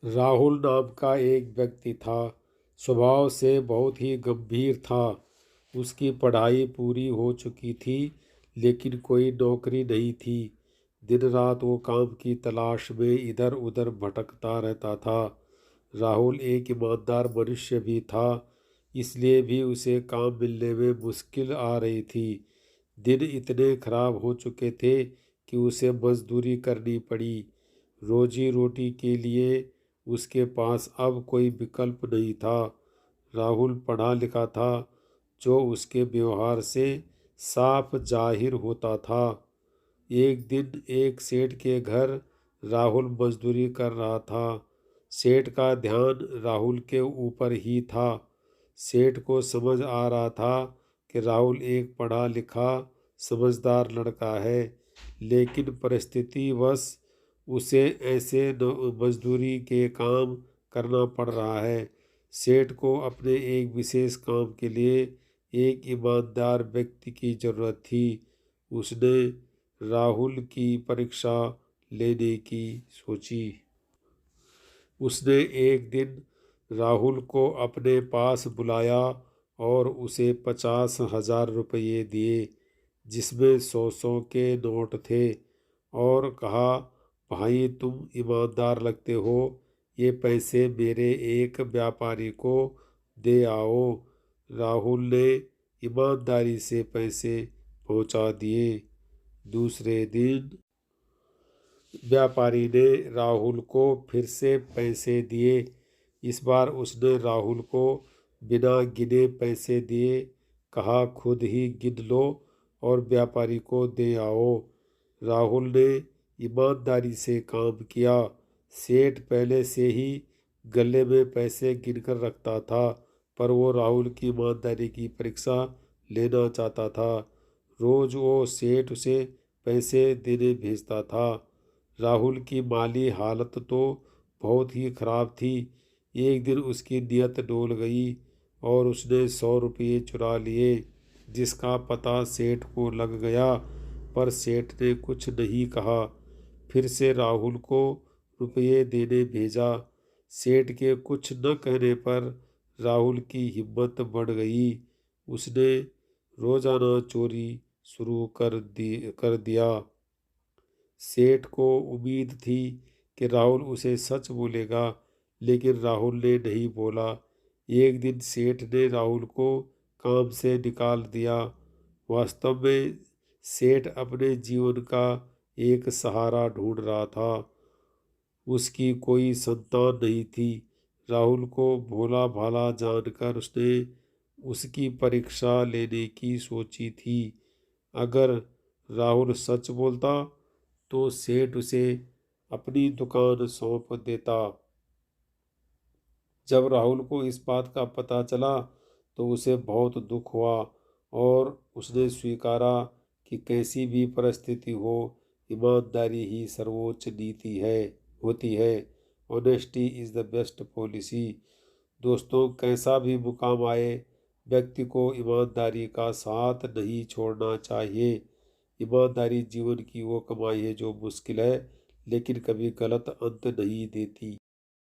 राहुल नाम का एक व्यक्ति था। स्वभाव से बहुत ही गंभीर था। उसकी पढ़ाई पूरी हो चुकी थी, लेकिन कोई नौकरी नहीं थी। दिन रात वो काम की तलाश में इधर उधर भटकता रहता था। राहुल एक ईमानदार मनुष्य भी था, इसलिए भी उसे काम मिलने में मुश्किल आ रही थी। दिन इतने खराब हो चुके थे कि उसे मजदूरी करनी पड़ी। रोजी रोटी के लिए उसके पास अब कोई विकल्प नहीं था। राहुल पढ़ा लिखा था, जो उसके व्यवहार से साफ जाहिर होता था। एक दिन एक सेठ के घर राहुल मजदूरी कर रहा था। सेठ का ध्यान राहुल के ऊपर ही था। सेठ को समझ आ रहा था कि राहुल एक पढ़ा लिखा समझदार लड़का है, लेकिन परिस्थितिवश उसे ऐसे मजदूरी के काम करना पड़ रहा है। सेठ को अपने एक विशेष काम के लिए एक ईमानदार व्यक्ति की जरूरत थी। उसने राहुल की परीक्षा लेने की सोची। उसने एक दिन राहुल को अपने पास बुलाया और उसे 50,000 रुपये दिए, जिसमें 100 के नोट थे, और कहा, भाई तुम ईमानदार लगते हो, ये पैसे मेरे एक व्यापारी को दे आओ। राहुल ने ईमानदारी से पैसे पहुंचा दिए। दूसरे दिन व्यापारी ने राहुल को फिर से पैसे दिए। इस बार उसने राहुल को बिना गिने पैसे दिए, कहा, खुद ही गिन लो और व्यापारी को दे आओ। राहुल ने ईमानदारी से काम किया। सेठ पहले से ही गले में पैसे गिनकर रखता था, पर वो राहुल की ईमानदारी की परीक्षा लेना चाहता था। रोज वो सेठ उसे पैसे देने भेजता था। राहुल की माली हालत तो बहुत ही खराब थी। एक दिन उसकी नीयत डोल गई और उसने 100 रुपये चुरा लिए, जिसका पता सेठ को लग गया, पर सेठ ने कुछ नहीं कहा। फिर से राहुल को रुपये देने भेजा। सेठ के कुछ न कहने पर राहुल की हिम्मत बढ़ गई। उसने रोजाना चोरी शुरू कर दिया। सेठ को उम्मीद थी कि राहुल उसे सच बोलेगा, लेकिन राहुल ने नहीं बोला। एक दिन सेठ ने राहुल को काम से निकाल दिया। वास्तव में सेठ अपने जीवन का एक सहारा ढूंढ रहा था। उसकी कोई संतान नहीं थी। राहुल को भोला भाला जानकर उसने उसकी परीक्षा लेने की सोची थी। अगर राहुल सच बोलता तो सेठ उसे अपनी दुकान सौंप देता। जब राहुल को इस बात का पता चला तो उसे बहुत दुख हुआ, और उसने स्वीकारा कि कैसी भी परिस्थिति हो, ईमानदारी ही सर्वोच्च नीति है होती है। Honesty is the best policy. दोस्तों, कैसा भी मुकाम आए, व्यक्ति को ईमानदारी का साथ नहीं छोड़ना चाहिए। ईमानदारी जीवन की वो कमाई है जो मुश्किल है, लेकिन कभी गलत अंत नहीं देती।